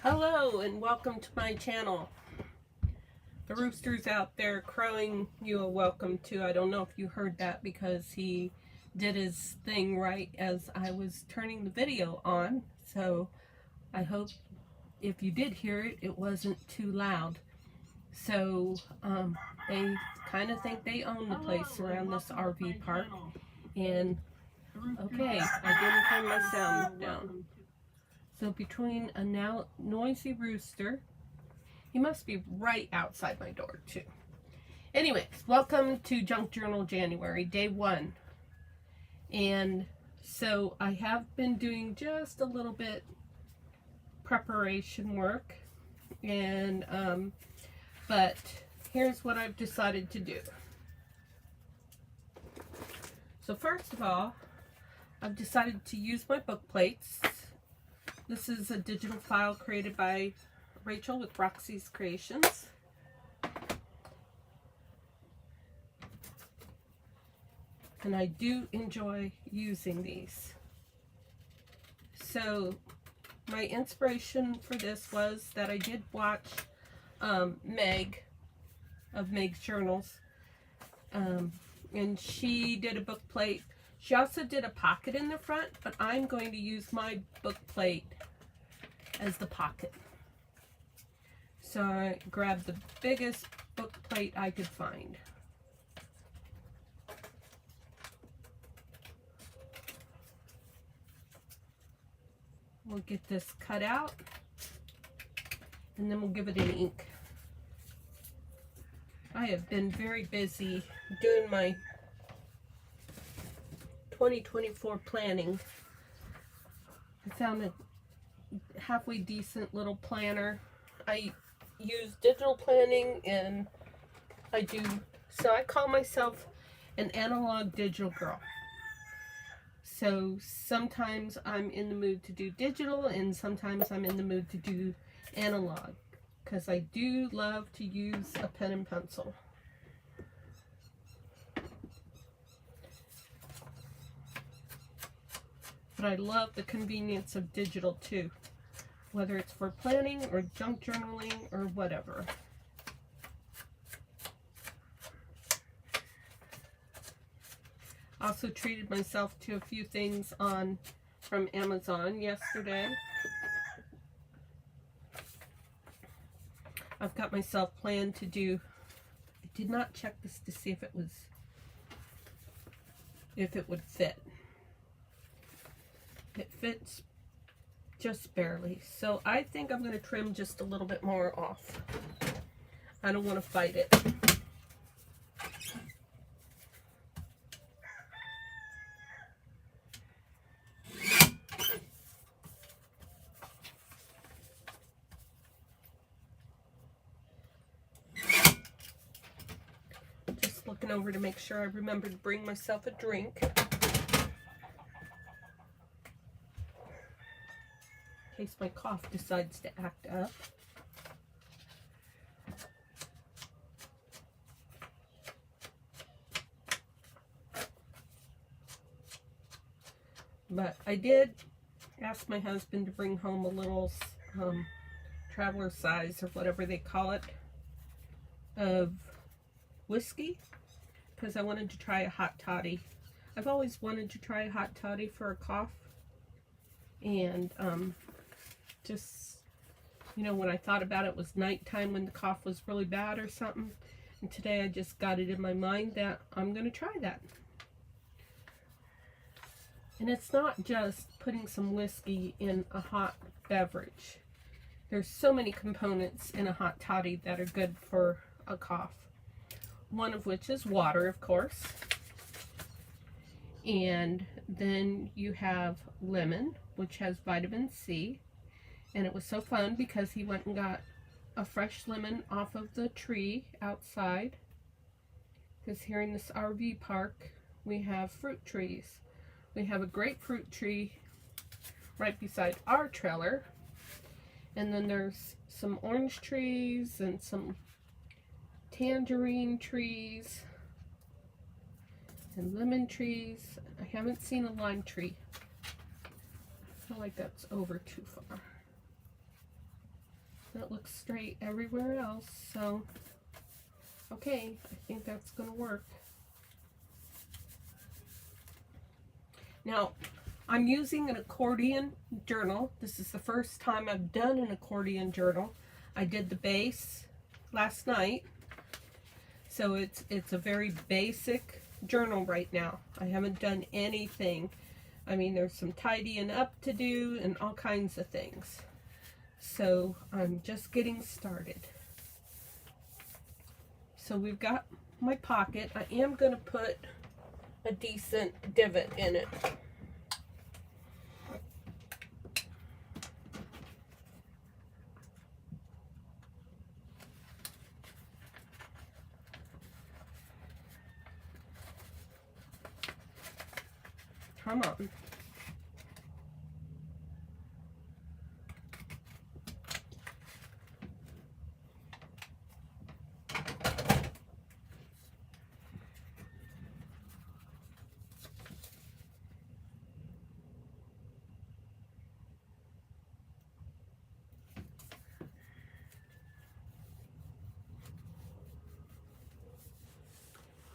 Hello and welcome to my channel. The rooster's out there crowing you a welcome to. I don't know if you heard that because he did his thing right as I was turning the video on. So I hope if you did hear it, it wasn't too loud. So they kind of think they own the place around this RV park. And okay, I didn't turn my sound down. So between a now noisy rooster, he must be right outside my door too. Anyways, welcome to Junk Journal January, day 1. And so I have been doing just a little bit preparation work, and but here's what I've decided to do. So first of all, I've decided to use my book plates. This is a digital file created by Rachel with Roxy Creations. And I do enjoy using these. So my inspiration for this was that I did watch Meg of Meg's Journals. And she did a book plate. She also did a pocket in the front, but I'm going to use my book plate as the pocket. So I grabbed the biggest book plate I could find. We'll get this cut out, and then we'll give it an ink. I have been very busy doing my 2024 planning. I found a halfway decent little planner. I use digital planning, and I call myself an analog digital girl. So sometimes I'm in the mood to do digital, and sometimes I'm in the mood to do analog, because I do love to use a pen and pencil. But I love the convenience of digital too, whether it's for planning or junk journaling or whatever. Also treated myself to a few things from Amazon yesterday. I've got myself planned to do, I did not check this to see if it would fit. It fits just barely. So I think I'm going to trim just a little bit more off. I don't want to fight it. Just looking over to make sure I remember to bring myself a drink. In case my cough decides to act up. But I did ask my husband to bring home a little traveler size, or whatever they call it, of whiskey, because I wanted to try a hot toddy. I've always wanted to try a hot toddy for a cough, and just, you know, when I thought about it, it was nighttime when the cough was really bad or something. And today I just got it in my mind that I'm going to try that. And it's not just putting some whiskey in a hot beverage. There's so many components in a hot toddy that are good for a cough. One of which is water, of course. And then you have lemon, which has vitamin C. And it was so fun because he went and got a fresh lemon off of the tree outside. Because here in this RV park, we have fruit trees. We have a grapefruit tree right beside our trailer. And then there's some orange trees and some tangerine trees and lemon trees. I haven't seen a lime tree. I feel like that's over too far. That looks straight everywhere else, so okay, I think that's going to work. Now, I'm using an accordion journal. This is the first time I've done an accordion journal. I did the base last night, so it's a very basic journal right now. I haven't done anything. I mean, there's some tidying up to do and all kinds of things. So I'm just getting started. So we've got my pocket. I am going to put a decent divot in it. Come on.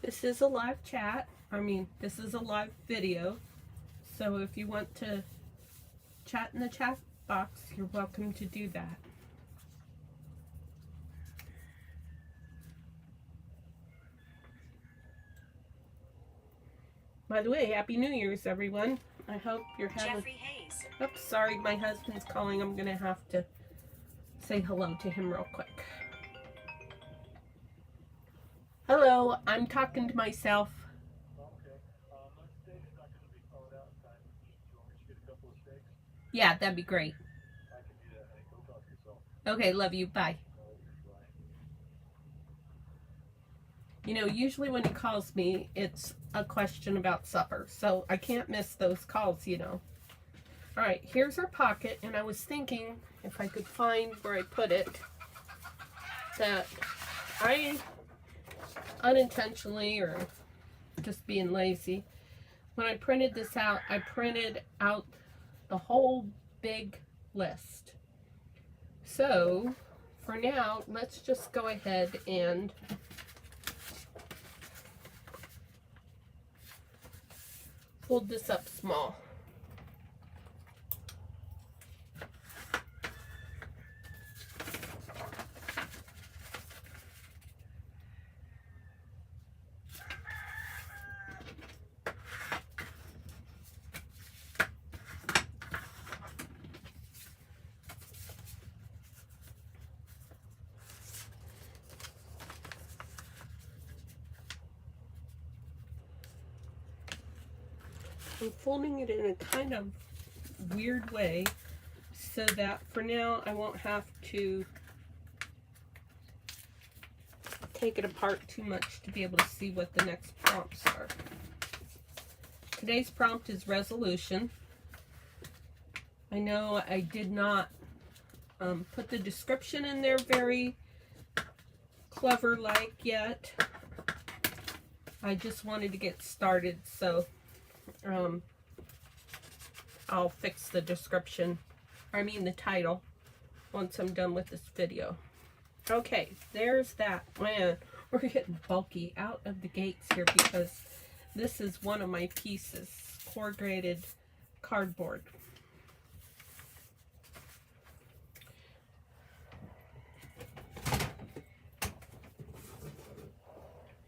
This is a live chat. I mean, this is a live video. So if you want to chat in the chat box, you're welcome to do that. By the way, Happy New Year's, everyone. I hope you're having... Jeffrey Hayes. Oops, sorry, my husband's calling. I'm going to have to say hello to him real quick. Hello, I'm talking to myself. Okay. My steak's not going to be thawed out in time. Do you want me to get a couple of steaks? Yeah, that'd be great. I can do that. Hey, go talk to yourself. Okay, love you. Bye. You know, usually when he calls me, it's a question about supper. So I can't miss those calls, you know. All right, here's our pocket. And I was thinking, if I could find where I put it, that I unintentionally, or just being lazy, when I printed this out, I printed out the whole big list. So for now, let's just go ahead and fold this up small. I'm folding it in a kind of weird way so that for now I won't have to take it apart too much to be able to see what the next prompts are. Today's prompt is resolution. I know I did not put the description in there very clever like yet. I just wanted to get started, so I'll fix the description, I mean the title, once I'm done with this video. Okay, there's that. Man, we're getting bulky out of the gates here because this is one of my pieces, corrugated cardboard.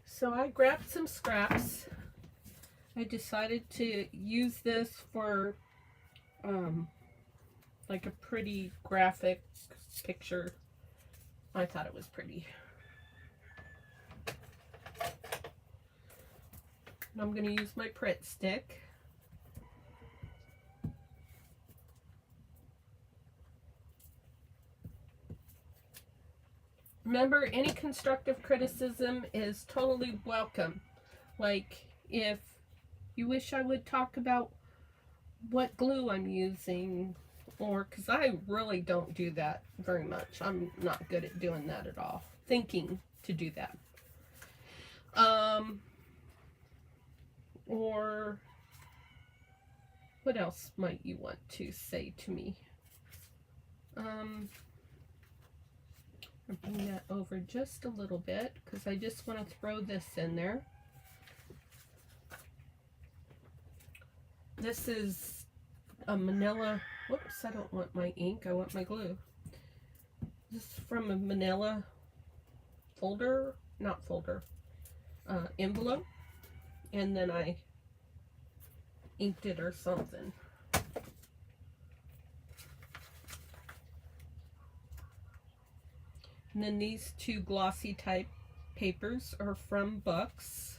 So I grabbed some scraps. I decided to use this for like a pretty graphic picture. I thought it was pretty. And I'm going to use my Pritt stick. Remember, any constructive criticism is totally welcome. Like, if you wish I would talk about what glue I'm using, or, because I really don't do that very much. I'm not good at doing that at all. Thinking to do that. Or, what else might you want to say to me? I'll bring that over just a little bit because I just want to throw this in there. This is a manila, whoops, I don't want my ink, I want my glue. This is from a manila folder, not folder, envelope, and then I inked it or something. And then these two glossy type papers are from books.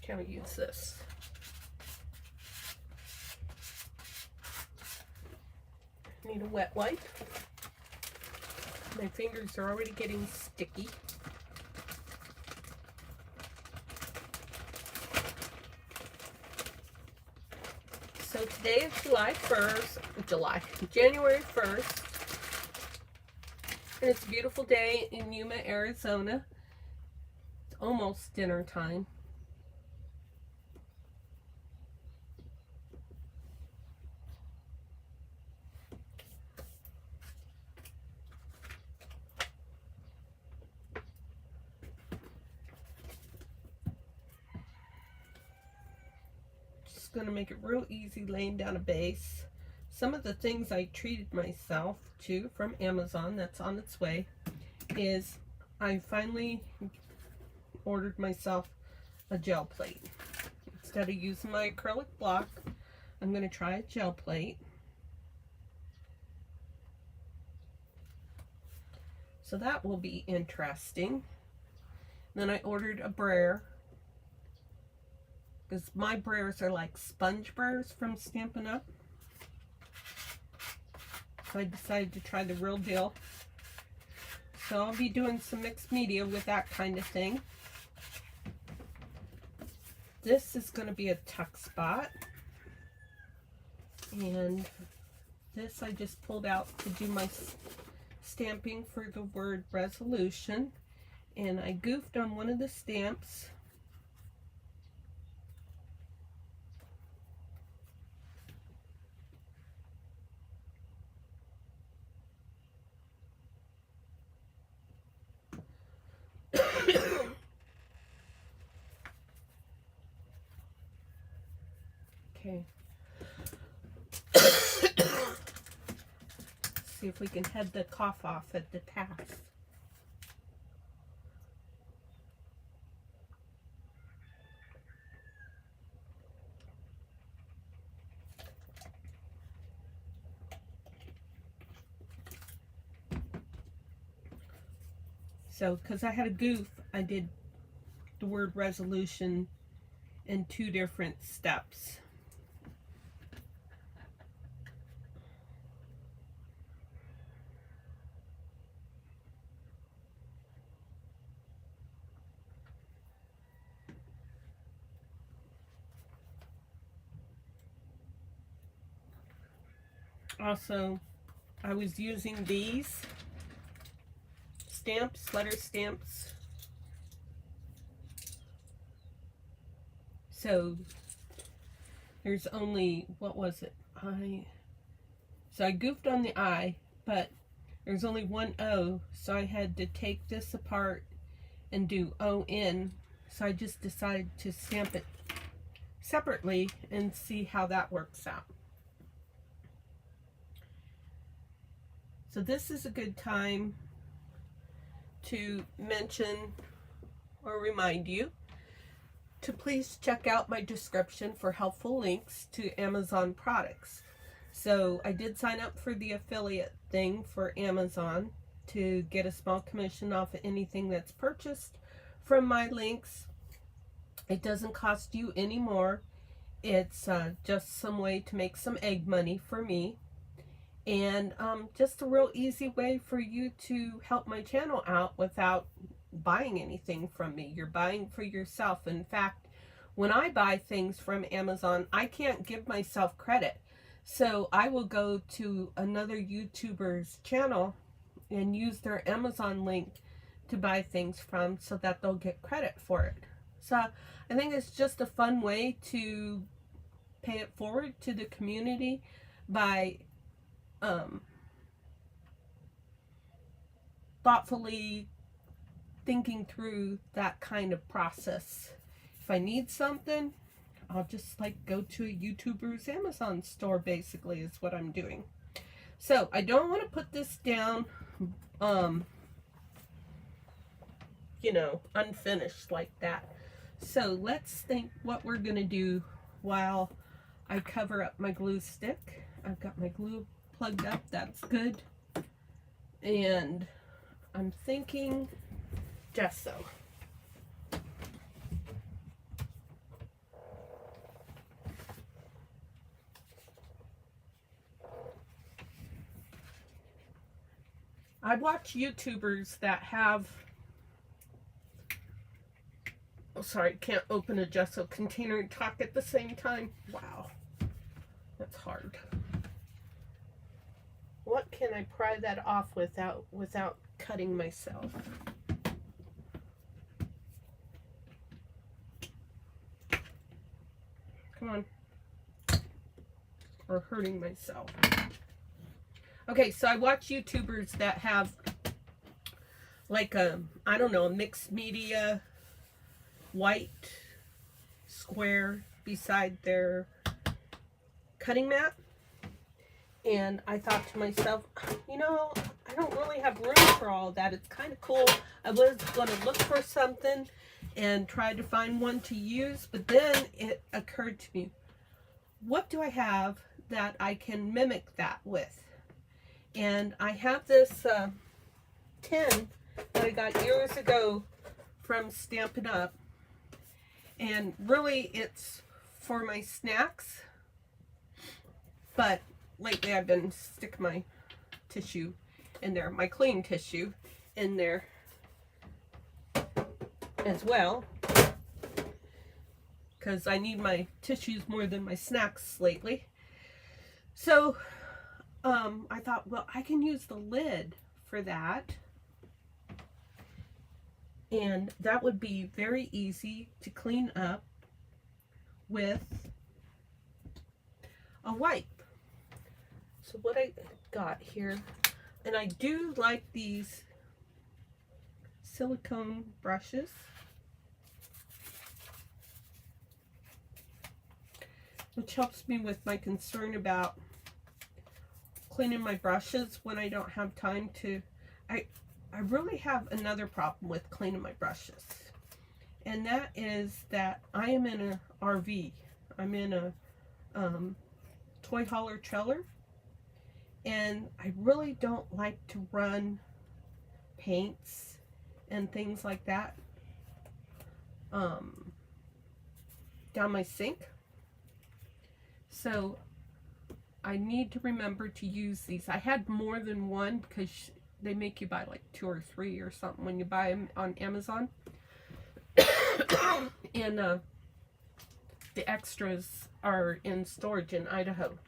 Can we use this? Need a wet wipe. My fingers are already getting sticky. So today is January 1st. And it's a beautiful day in Yuma, Arizona. It's almost dinner time. Going to make it real easy laying down a base. Some of the things I treated myself to from Amazon that's on its way is I finally ordered myself a gel plate. Instead of using my acrylic block, I'm going to try a gel plate. So that will be interesting. Then I ordered a brayer, because my brayers are like sponge brayers from Stampin' Up. So I decided to try the real deal. So I'll be doing some mixed media with that kind of thing. This is going to be a tuck spot. And this I just pulled out to do my stamping for the word resolution. And I goofed on one of the stamps. Okay. See if we can head the cough off at the task. So, because I had a goof, I did the word resolution in 2 different steps. Also, I was using these stamps, letter stamps. So there's only, what was it? So I goofed on the I, but there's only one O, so I had to take this apart and do O in. So I just decided to stamp it separately and see how that works out. So this is a good time to mention or remind you to please check out my description for helpful links to Amazon products. So I did sign up for the affiliate thing for Amazon to get a small commission off of anything that's purchased from my links. It doesn't cost you any more. It's just some way to make some egg money for me. And just a real easy way for you to help my channel out without buying anything from me. You're buying for yourself. In fact, when I buy things from Amazon, I can't give myself credit. So I will go to another YouTuber's channel and use their Amazon link to buy things from so that they'll get credit for it. So I think it's just a fun way to pay it forward to the community by thoughtfully thinking through that kind of process. If I need something, I'll just like go to a YouTuber's Amazon store, basically, is what I'm doing. So I don't want to put this down, you know, unfinished like that. So let's think what we're going to do while I cover up my glue stick. I've got my glue plugged up, that's good. And I'm thinking gesso. I watch YouTubers that have, oh sorry, can't open a gesso container and talk at the same time. Wow, that's hard. What can I pry that off without cutting myself? Come on. Or hurting myself. Okay, so I watch YouTubers that have like a, I don't know, a mixed media white square beside their cutting mat. And I thought to myself, you know, I don't really have room for all that. It's kind of cool. I was going to look for something and try to find one to use, but then it occurred to me, what do I have that I can mimic that with? And I have this tin that I got years ago from Stampin' Up. And really it's for my snacks. But lately I've been sticking my tissue in there, my clean tissue in there as well. Because I need my tissues more than my snacks lately. So I thought, well, I can use the lid for that. And that would be very easy to clean up with a wipe. So what I got here, and I do like these silicone brushes. Which helps me with my concern about cleaning my brushes when I don't have time to. I really have another problem with cleaning my brushes. And that is that I am in a RV. I'm in a toy hauler trailer. And I really don't like to run paints and things like that down my sink. So I need to remember to use these. I had more than one because they make you buy like 2 or 3 or something when you buy them on Amazon. And the extras are in storage in Idaho.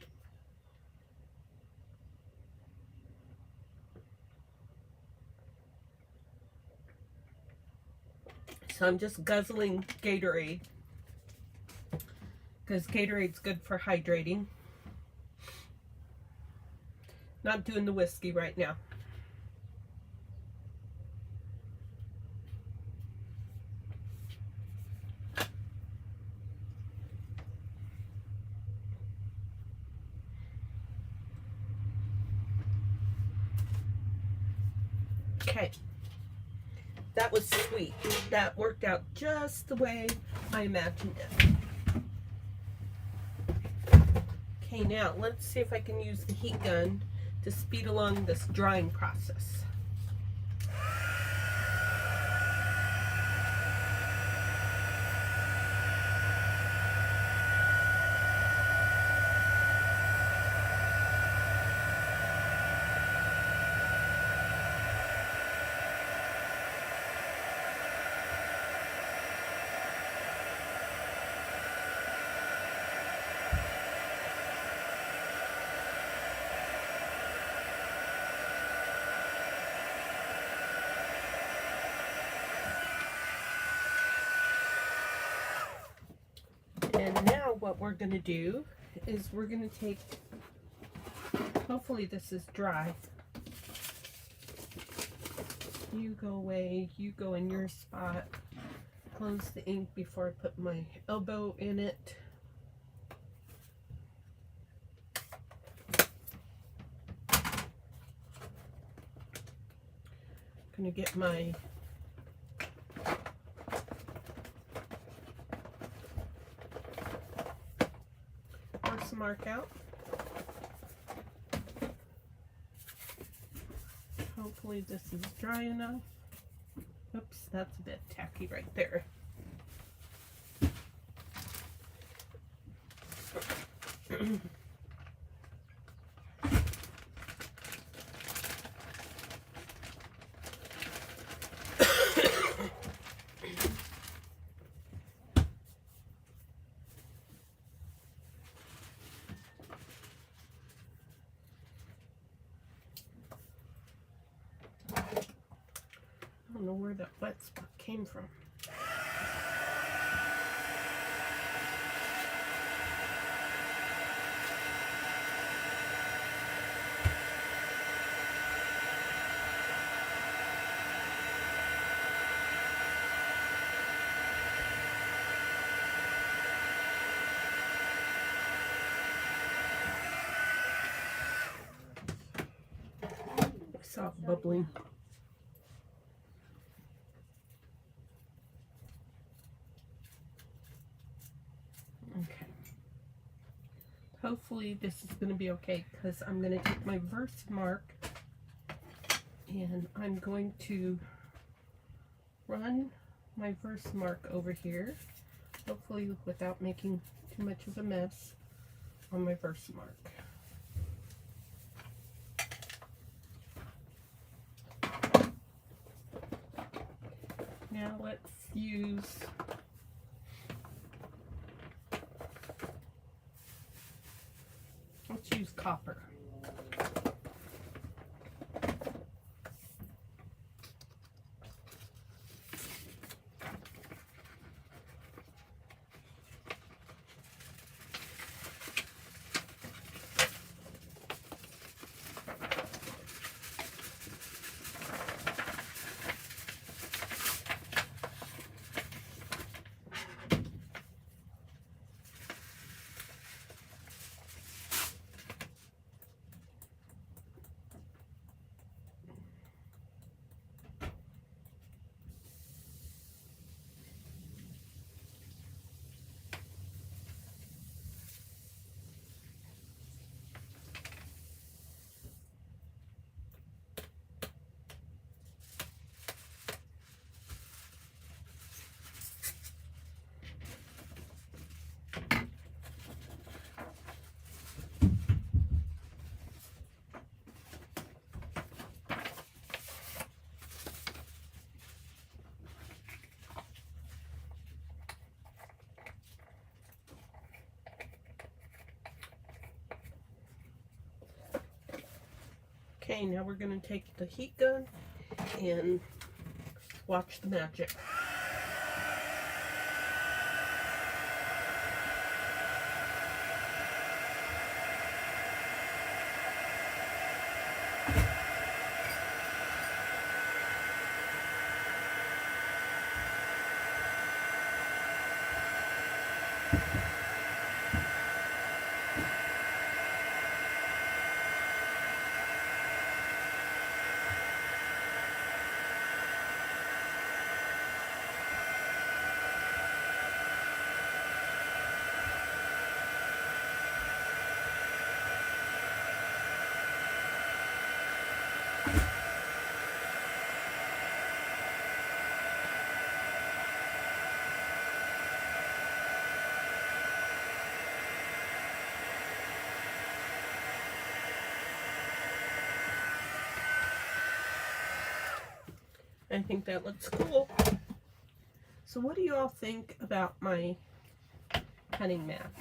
So I'm just guzzling Gatorade because Gatorade's good for hydrating. Not doing the whiskey right now. Okay. That was sweet. That worked out just the way I imagined it. Okay, now let's see if I can use the heat gun to speed along this drying process. what we're going to do is we're going to take, hopefully this is dry. You go away, you go in your spot. Close the ink before I put my elbow in it. I'm going to get my first mark out. Hopefully this is dry enough. Oops, that's a bit tacky right there. I don't know where that wet spot came from. I saw it bubbling. Okay. Hopefully this is going to be okay, because I'm going to take my verse mark and I'm going to run my verse mark over here, hopefully without making too much of a mess on my verse mark. Now let's use copper. Okay, now we're going to take the heat gun and watch the magic. I think that looks cool. So what do you all think about my cutting mat?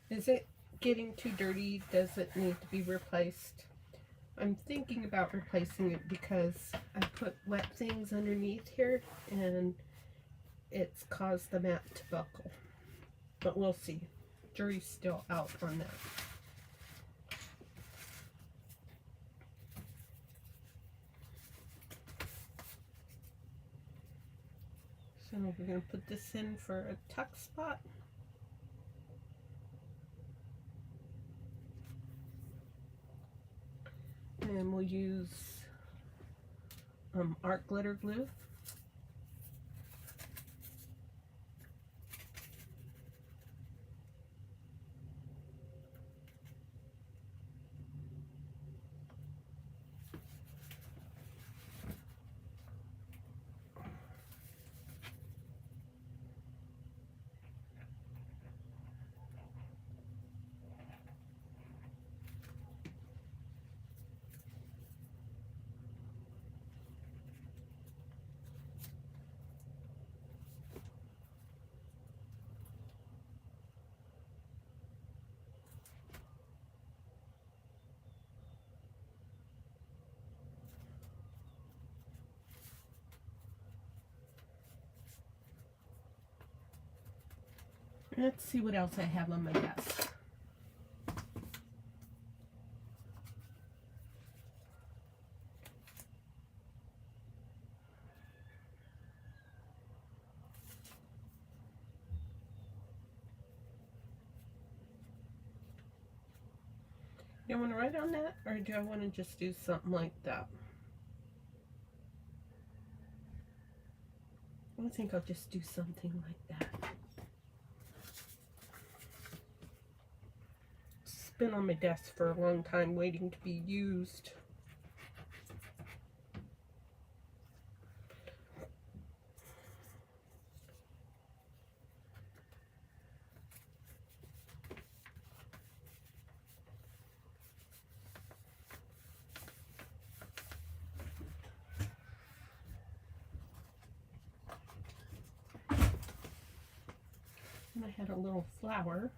Is it getting too dirty? Does it need to be replaced? I'm thinking about replacing it because I put wet things underneath here and it's caused the mat to buckle. But we'll see. Jury's still out on that. So we're going to put this in for a tuck spot. And we'll use art glitter glue. Let's see what else I have on my desk. You want to write on that, or do I want to just do something like that? I think I'll just do something like that. It's been on my desk for a long time waiting to be used. And I had a little flower.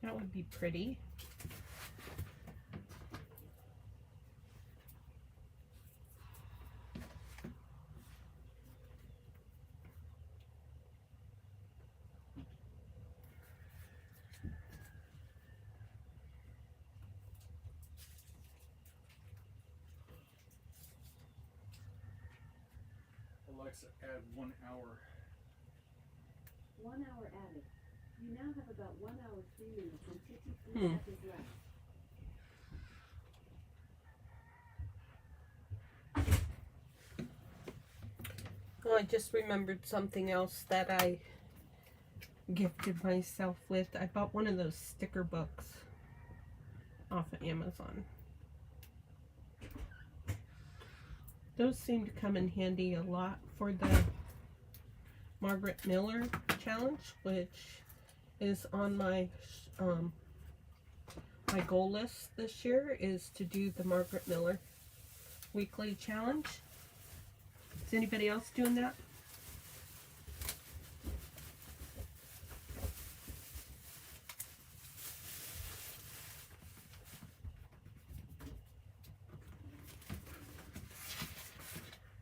That would be pretty. Alexa, add 1 hour. 1 hour added. You now have about 1 hour, 3 minutes and 53 seconds left. Well, I just remembered something else that I gifted myself with. I bought one of those sticker books off of Amazon. Those seem to come in handy a lot for the Margaret Miller challenge, which is on my my goal list this year, is to do the Margaret Miller weekly challenge. Is anybody else doing that?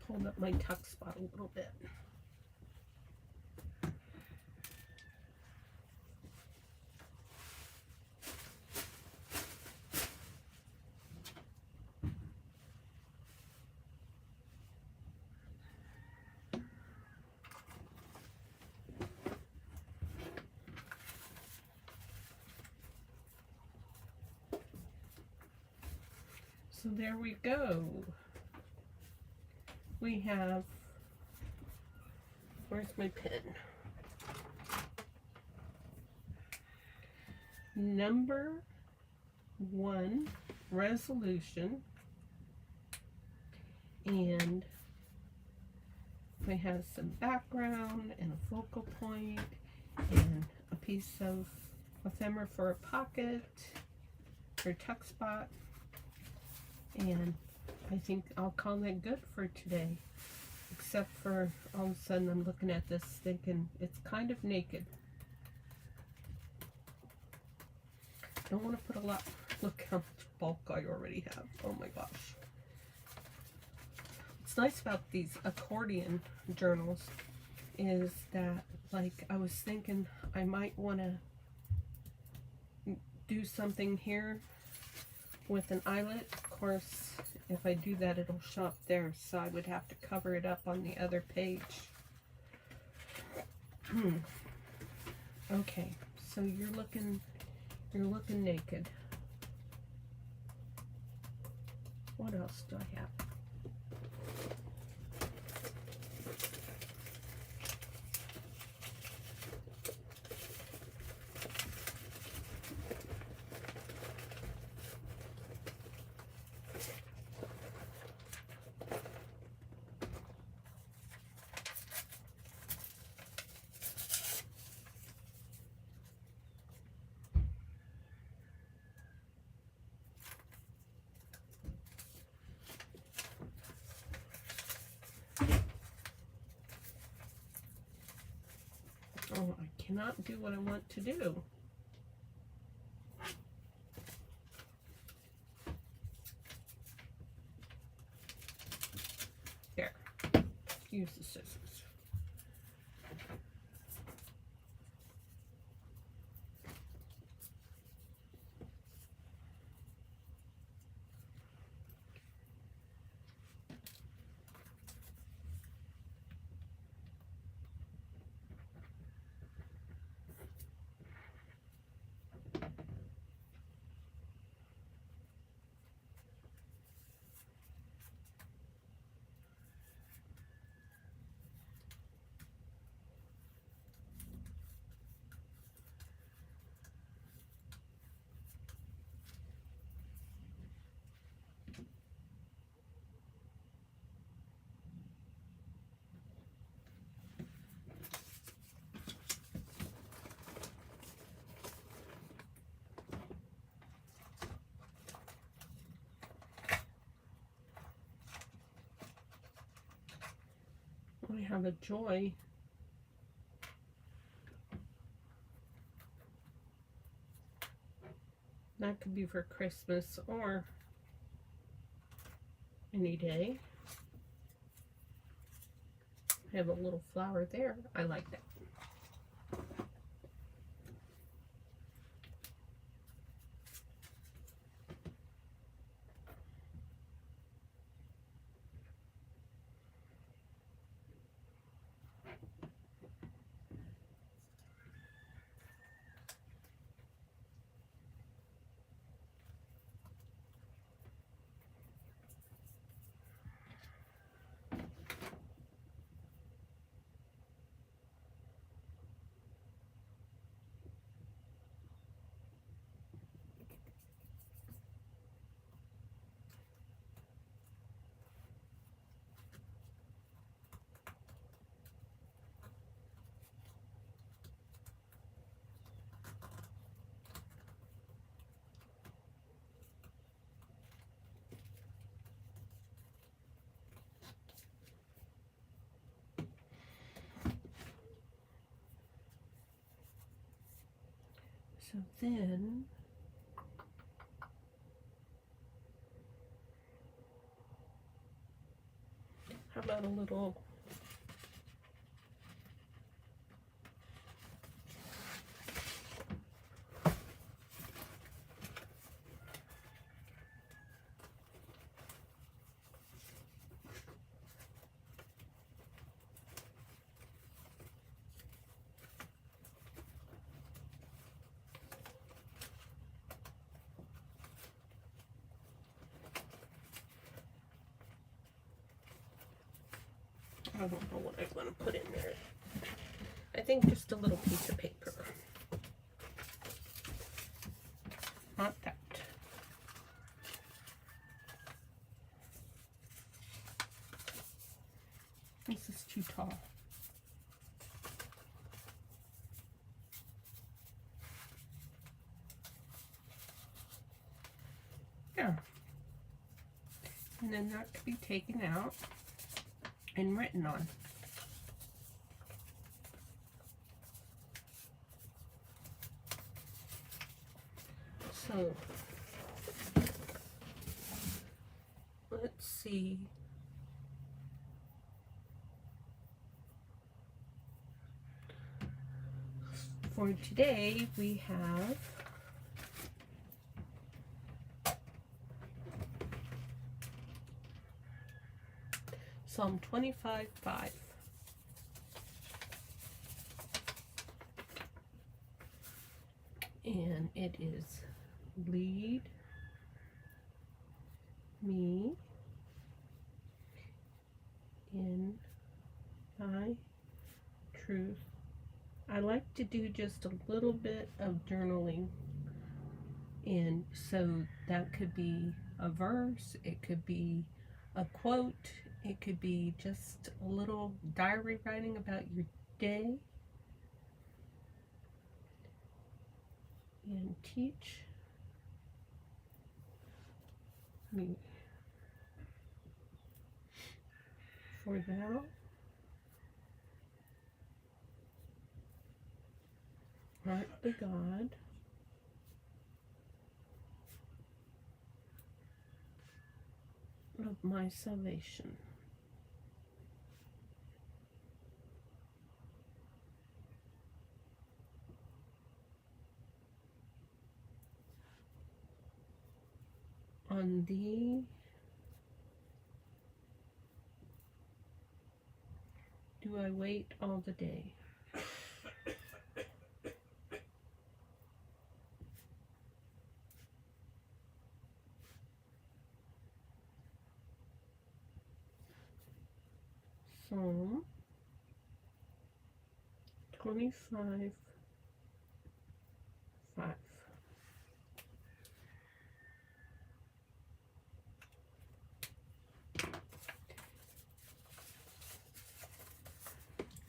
Hold up my tuck spot a little bit. So there we go. We have, where's my pen? Number 1 resolution, and we have some background and a focal point and a piece of ephemera for a pocket or tuck spot, and I think I'll call that good for today, except for all of a sudden I'm looking at this thinking it's kind of naked. Don't want to put a lot. Look how much bulk I already have. Oh my gosh. What's nice about these accordion journals is that Like, I was thinking I might want to do something here with an eyelet. Of course, if I do that, it'll show up there, so I would have to cover it up on the other page. Okay, so you're looking naked. What else do I have? Oh, I cannot do what I want to do. There. Use the scissors. We have a joy. That could be for Christmas or any day. I have a little flower there. I like that. So then, how about a little I don't know what I want to put in there. I think just a little piece of paper. Not that. This is too tall. There. And then that could be taken out and written on. So let's see. For today, we have Psalm 25:5. And it is, lead me in thy truth. I like to do just a little bit of journaling, and so that could be a verse, it could be a quote, it could be just a little diary writing about your day. And teach me, for thou art the God of my salvation. On thee do I wait all the day. Psalm 25:5.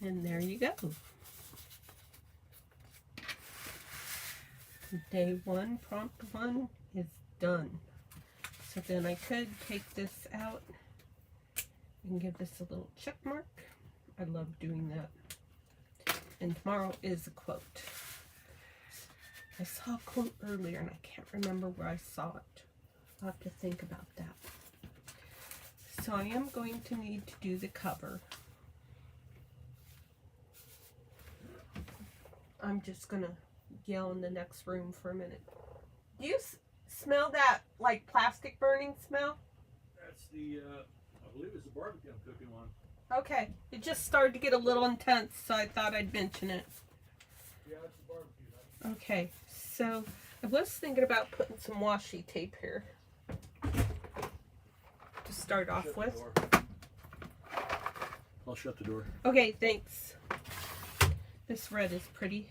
And there you go. Day 1, prompt 1 is done. So then I could take this out and give this a little check mark. I love doing that. And tomorrow is a quote. I saw a quote earlier and I can't remember where I saw it. I'll have to think about that. So I am going to need to do the cover. I'm just gonna yell in the next room for a minute. Do you smell that like plastic burning smell? That's the, I believe it's the barbecue I'm cooking on. Okay, it just started to get a little intense, so I thought I'd mention it. Yeah, it's the barbecue. Okay, so I was thinking about putting some washi tape here to start off Shut with. the door. I'll shut the door. Okay, thanks. This red is pretty.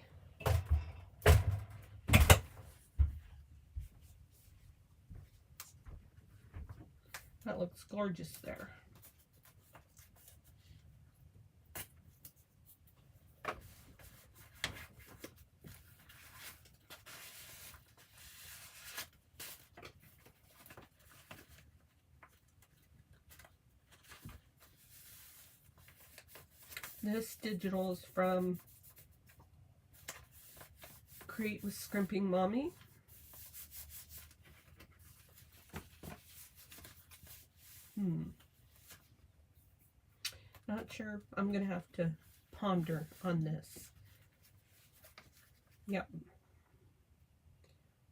That looks gorgeous there. This digital is from Create with Scrimping Mommy. Not sure. I'm gonna have to ponder on this. Yep.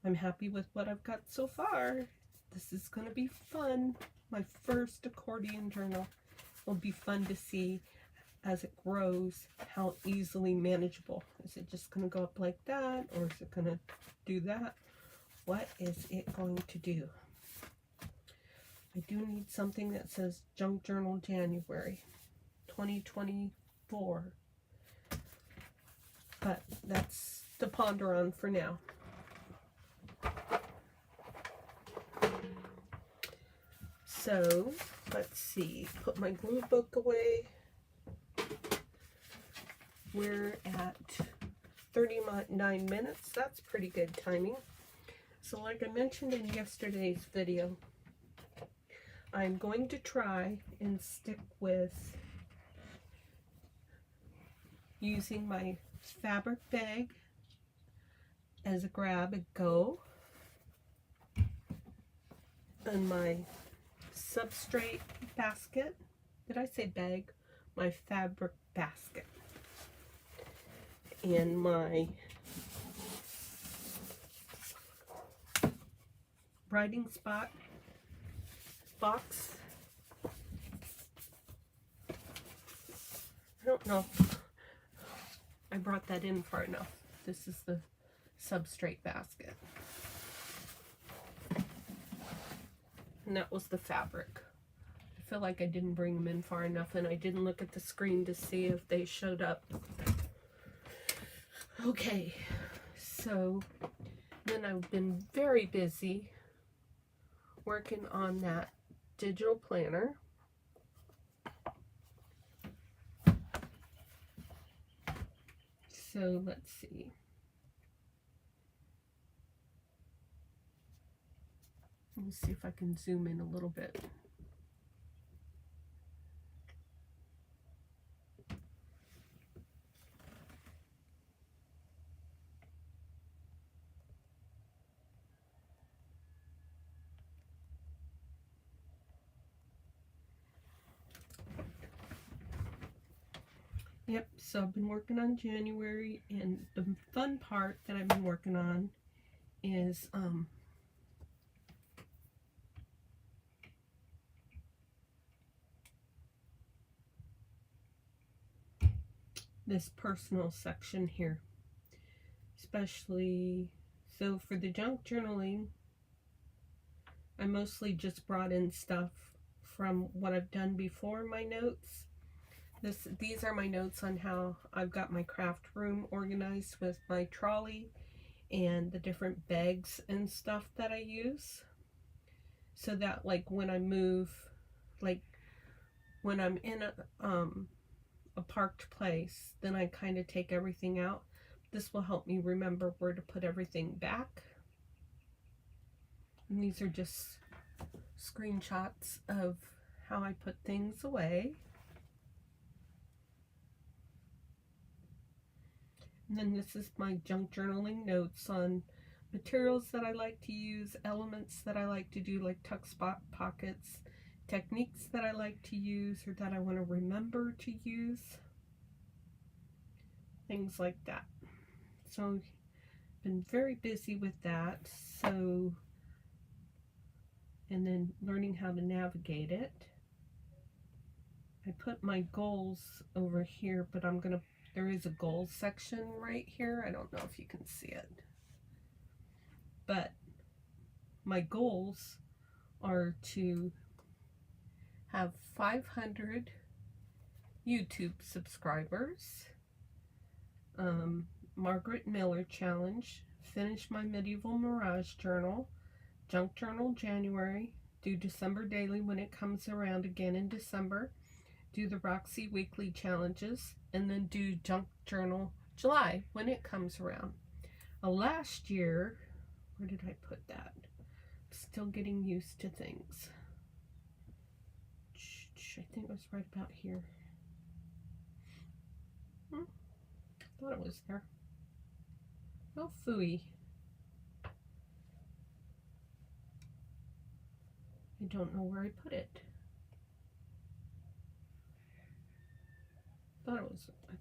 I'm happy with what I've got so far. This is gonna be fun. My first accordion journal will be fun to see as it grows how easily manageable. Is it just going to go up like that, or is it going to do that? What is it going to do? I do need something that says Junk Journal January 2024, but that's to ponder on for now. So let's see, put my glue book away. We're at 39 minutes. That's pretty good timing. So like I mentioned in yesterday's video, I'm going to try and stick with using my fabric bag as a grab and go, and my substrate basket. Did I say bag? My fabric basket. And my writing spot box. I don't know if I brought that in far enough. This is the substrate basket. And that was the fabric. I feel like I didn't bring them in far enough, and I didn't look at the screen to see if they showed up. Okay, so then I've been very busy working on that digital planner. So let's see. Let me see if I can zoom in a little bit. Yep, so I've been working on January, and the fun part that I've been working on is this personal section here. Especially, so for the junk journaling, I mostly just brought in stuff from what I've done before, my notes. These are my notes on how I've got my craft room organized with my trolley and the different bags and stuff that I use. So that like when I move, like when I'm in a parked place, then I kind of take everything out. This will help me remember where to put everything back. And these are just screenshots of how I put things away. And then this is my junk journaling notes on materials that I like to use, elements that I like to do, like tuck spot pockets, techniques that I like to use or that I want to remember to use, things like that. So I've been very busy with that. So, and then learning how to navigate it. I put my goals over here, but there is a goals section right here. I don't know if you can see it. But my goals are to have 500 YouTube subscribers, Margaret Miller challenge, finish my medieval Mirage journal, junk journal January, do December daily when it comes around again in December, do the Roxy weekly challenges, and then do junk journal July when it comes around. Last year, where did I put that? Still getting used to things. I think it was right about here. Thought it was there. Oh, phooey. I don't know where I put it. I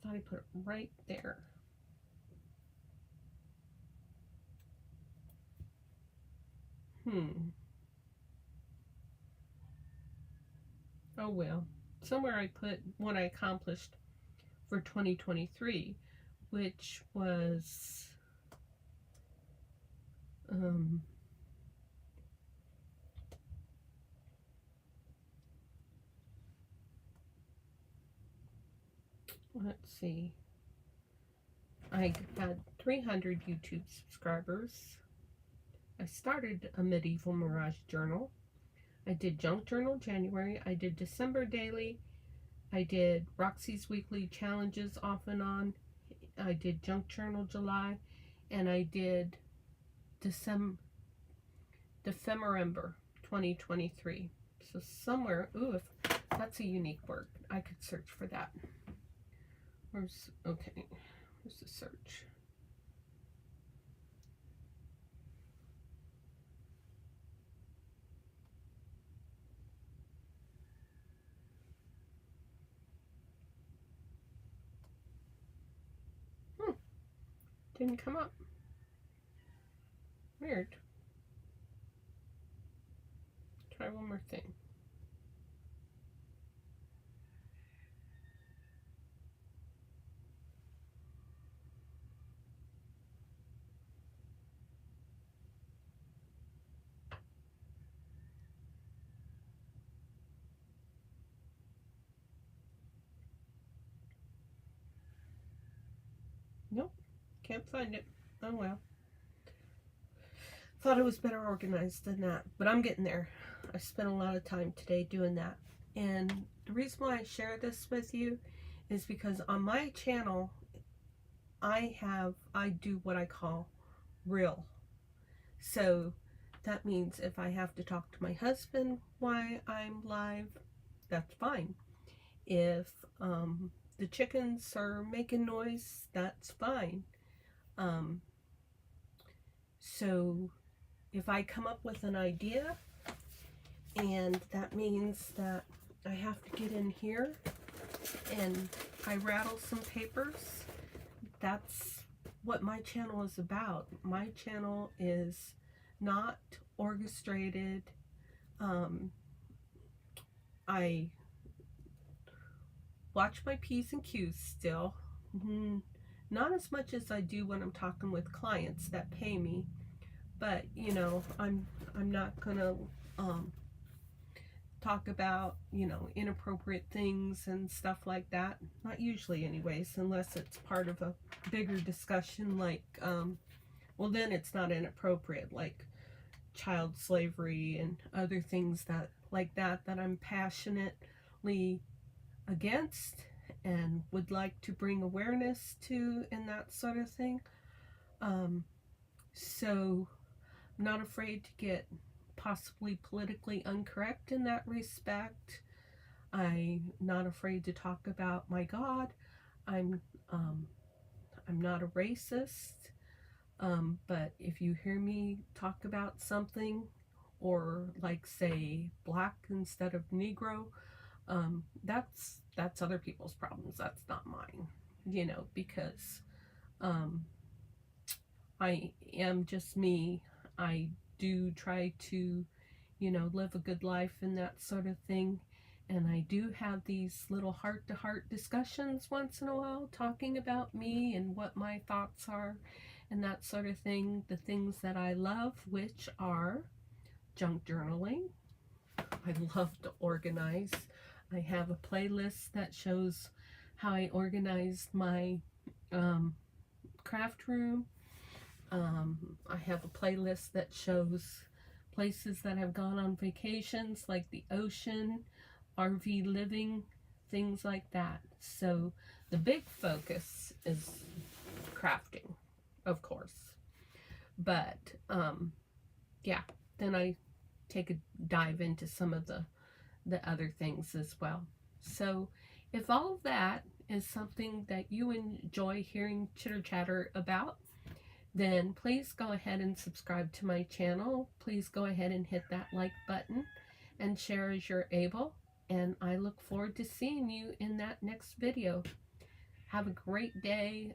thought I put it right there. Oh well. Somewhere I put what I accomplished for 2023, which was let's see. I had 300 YouTube subscribers. I started a medieval Mirage journal. I did junk journal January. I did December daily. I did Roxy's weekly challenges off and on. I did junk journal July, and I did December 2023. So somewhere, ooh, if that's a unique word, I could search for that. Where's the search? Didn't come up. Weird. try one more thing. Nope, can't find it. Oh well. Thought it was better organized than that, but I'm getting there. I spent a lot of time today doing that. And the reason why I share this with you is because on my channel, I do what I call real. So that means if I have to talk to my husband while I'm live, that's fine. If the chickens are making noise, that's fine. So if I come up with an idea, and that means that I have to get in here and I rattle some papers, that's what my channel is about. My channel is not orchestrated. I watch my P's and Q's still. Not as much as I do when I'm talking with clients that pay me, but you know, I'm not gonna talk about, you know, inappropriate things and stuff like that. Not usually anyways, unless it's part of a bigger discussion like well, then it's not inappropriate, like child slavery and other things that like that I'm passionately against and would like to bring awareness to, and that sort of thing. So I'm not afraid to get possibly politically incorrect in that respect. I'm not afraid to talk about my God. I'm not a racist. But if you hear me talk about something, or like say black instead of Negro, that's other people's problems. That's not mine, you know, because I am just me. I do try to, you know, live a good life and that sort of thing. And I do have these little heart-to-heart discussions once in a while, talking about me and what my thoughts are and that sort of thing. The things that I love, which are junk journaling. I love to organize. I have a playlist that shows how I organized my craft room. I have a playlist that shows places that I've gone on vacations, like the ocean, RV living, things like that. So the big focus is crafting, of course. But yeah, then I take a dive into some of the other things as well. So if all of that is something that you enjoy hearing chitter chatter about, then please go ahead and subscribe to my channel. Please go ahead and hit that like button and share as you're able. And I look forward to seeing you in that next video. Have a great day.